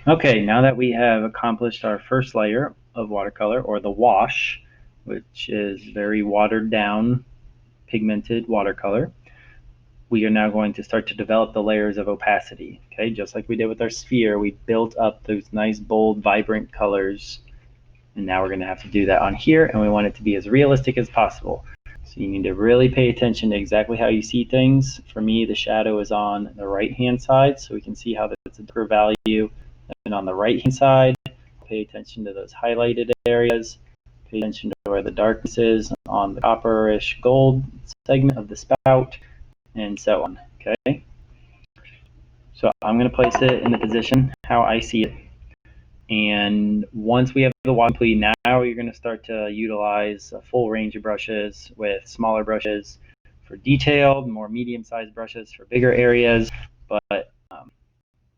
Okay, now that we have accomplished our first layer of watercolor, or the wash, which is very watered down pigmented watercolor, we are now going to start to develop the layers of opacity. Okay, just like we did with our sphere, we built up those nice, bold, vibrant colors, and now we're going to have to do that on here, and we want it to be as realistic as possible. So you need to really pay attention to exactly how you see things. For me, the shadow is on the right-hand side, so we can see how that's a darker value. And on the right-hand side, pay attention to those highlighted areas. Pay attention to where the darkness is on the copperish gold segment of the spout, and so on. Okay. So I'm going to place it in the position how I see it. And once we have the wash complete, now you're going to start to utilize a full range of brushes, with smaller brushes for detailed, more medium-sized brushes for bigger areas, but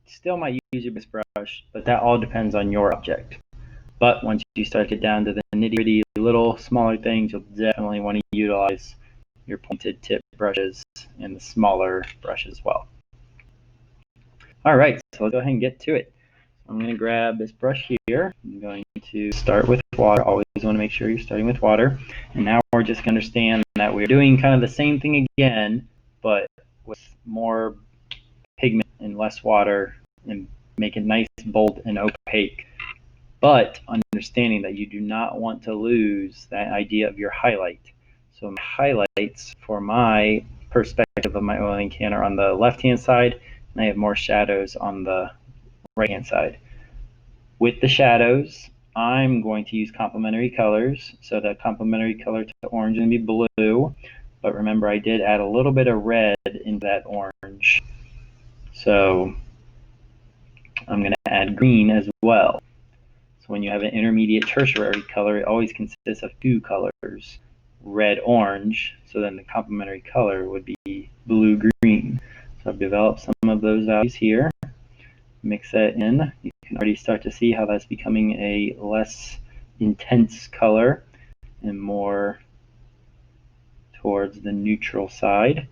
still might use your best brush, but that all depends on your object. But once you start to get down to the nitty-gritty little smaller things, you'll definitely want to utilize your pointed tip brushes and the smaller brush as well. All right, so let's go ahead and get to it. I'm going to grab this brush here. I'm going to start with water. Always want to make sure you're starting with water. And now we're just going to understand that we're doing kind of the same thing again, but with more pigment and less water, and make it nice, bold, and opaque. But understanding that you do not want to lose that idea of your highlight. So my highlights for my perspective of my oiling can are on the left-hand side, and I have more shadows on the right-hand side. With the shadows, I'm going to use complementary colors. So the complementary color to the orange is going to be blue. But remember, I did add a little bit of red into that orange. So I'm going to add green as well. So when you have an intermediate tertiary color, it always consists of two colors, red, orange. So then the complementary color would be blue, green. So I've developed some of those values here. Mix that in. You can already start to see how that's becoming a less intense color and more towards the neutral side.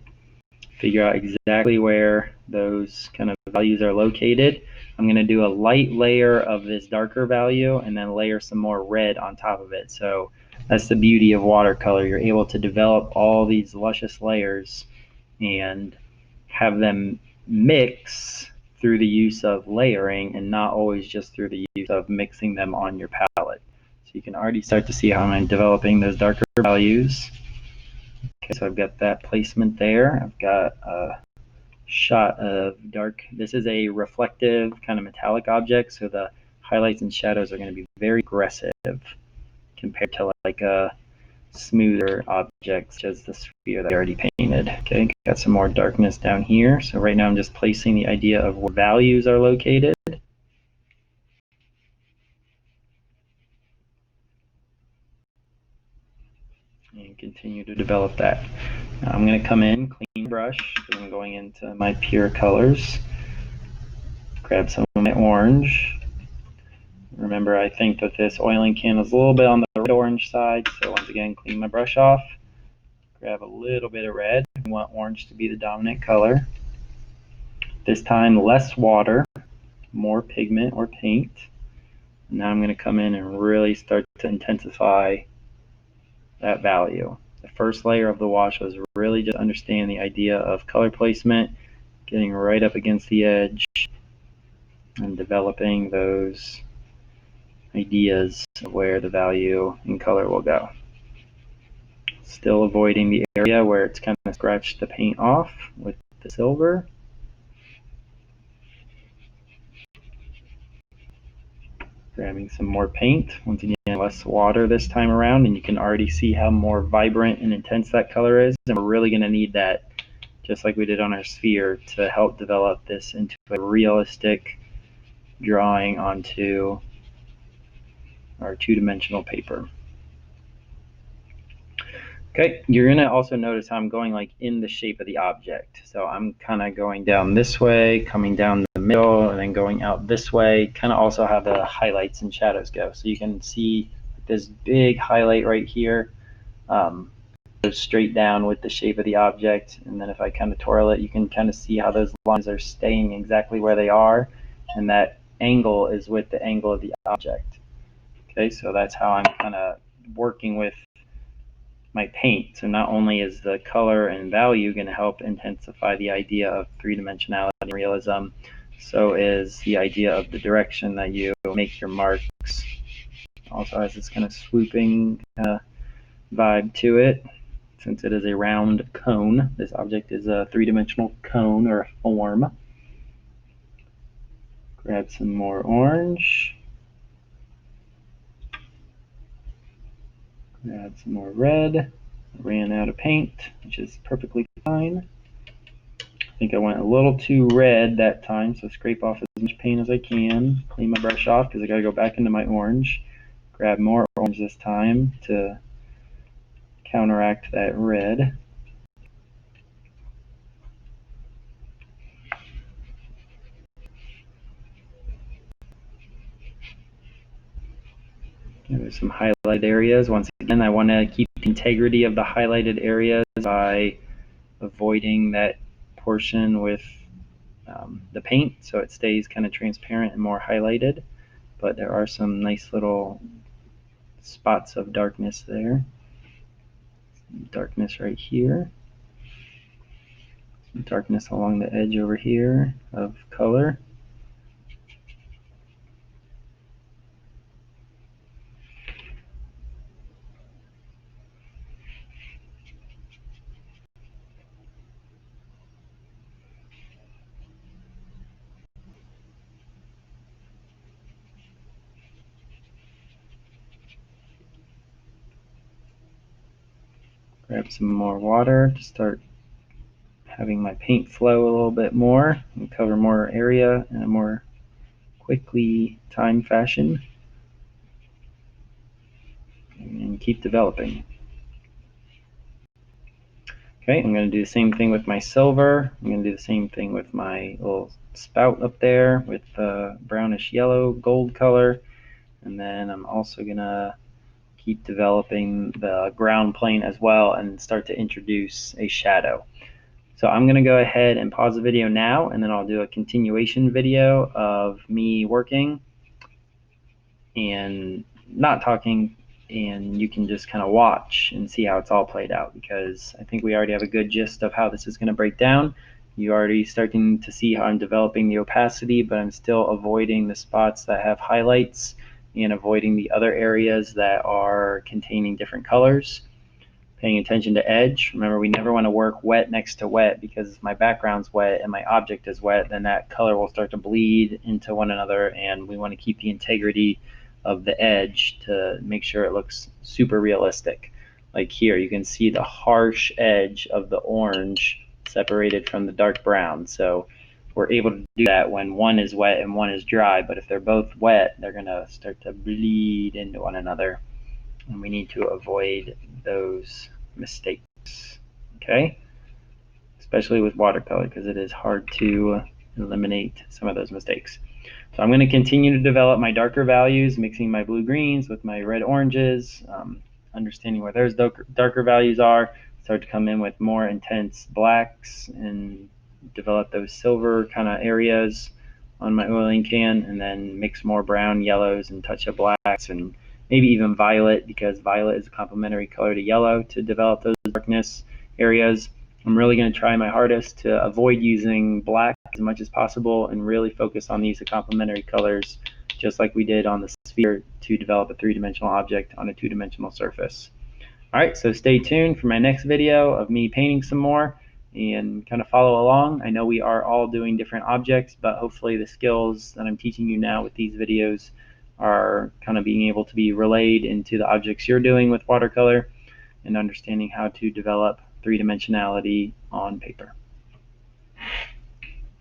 Figure out exactly where those kind of values are located. I'm going to do a light layer of this darker value and then layer some more red on top of it. So that's the beauty of watercolor. You're able to develop all these luscious layers and have them mix through the use of layering, and not always just through the use of mixing them on your palette. So you can already start to see how I'm developing those darker values. Okay, so I've got that placement there. I've got a shot of dark. This is a reflective kind of metallic object, so the highlights and shadows are going to be very aggressive compared to like a smoother object such as the sphere that I already painted. Okay, got some more darkness down here. So right now I'm just placing the idea of where values are located. And continue to develop that. Now I'm going to come in, clean brush, because I'm going into my pure colors. Grab some of my orange. Remember, I think that this oiling can is a little bit on the red orange side, so once again, clean my brush off. Grab a little bit of red. We want orange to be the dominant color. This time, less water, more pigment or paint. Now I'm going to come in and really start to intensify that value. The first layer of the wash was really just understand the idea of color placement, getting right up against the edge, and developing those ideas of where the value in color will go. Still avoiding the area where it's kind of scratched the paint off with the silver. Grabbing some more paint. Once again, less water this time around, and you can already see how more vibrant and intense that color is. And we're really going to need that, just like we did on our sphere, to help develop this into a realistic drawing onto our two-dimensional paper. Okay, you're going to also notice how I'm going like in the shape of the object. So I'm kind of going down this way, coming down the middle, and then going out this way. Kind of also how the highlights and shadows go. So you can see this big highlight right here goes straight down with the shape of the object. And then if I kind of twirl it, you can kind of see how those lines are staying exactly where they are. And that angle is with the angle of the object. Okay, so that's how I'm kind of working with my paint. So not only is the color and value going to help intensify the idea of three-dimensionality and realism, so is the idea of the direction that you make your marks. Also has this kind of swooping vibe to it. Since it is a round cone, this object is a three-dimensional cone or a form. Grab some more orange. Grab some more red. I ran out of paint, which is perfectly fine. I think I went a little too red that time, so scrape off as much paint as I can. Clean my brush off because I got to go back into my orange. Grab more orange this time to counteract that red. There's some highlighted areas. Once again, I want to keep the integrity of the highlighted areas by avoiding that portion with the paint so it stays kind of transparent and more highlighted. But there are some nice little spots of darkness there. Some darkness right here. Some darkness along the edge over here of color. Grab some more water to start having my paint flow a little bit more and cover more area in a more quickly timed fashion. And keep developing. Okay, I'm going to do the same thing with my silver. I'm going to do the same thing with my little spout up there with the brownish yellow gold color. And then I'm also going to keep developing the ground plane as well and start to introduce a shadow. So I'm going to go ahead and pause the video now, and then I'll do a continuation video of me working and not talking, and you can just kind of watch and see how it's all played out, because I think we already have a good gist of how this is going to break down. You're already starting to see how I'm developing the opacity, but I'm still avoiding the spots that have highlights and avoiding the other areas that are containing different colors. Paying attention to edge. Remember, we never want to work wet next to wet, because if my background's wet and my object is wet, then that color will start to bleed into one another, and we want to keep the integrity of the edge to make sure it looks super realistic. Like here, you can see the harsh edge of the orange separated from the dark brown. So we're able to do that when one is wet and one is dry, but if they're both wet, they're going to start to bleed into one another, and we need to avoid those mistakes. Okay, especially with watercolor, because it is hard to eliminate some of those mistakes. So I'm going to continue to develop my darker values, mixing my blue greens with my red oranges, understanding where those darker values are, start to come in with more intense blacks and develop those silver kind of areas on my oiling can, and then mix more brown, yellows, and touch of blacks, and maybe even violet, because violet is a complementary color to yellow to develop those darkness areas. I'm really going to try my hardest to avoid using black as much as possible and really focus on these complementary colors, just like we did on the sphere, to develop a three-dimensional object on a two-dimensional surface. All right, so stay tuned for my next video of me painting some more and kind of follow along. I know we are all doing different objects, but hopefully the skills that I'm teaching you now with these videos are kind of being able to be relayed into the objects you're doing with watercolor and understanding how to develop three-dimensionality on paper.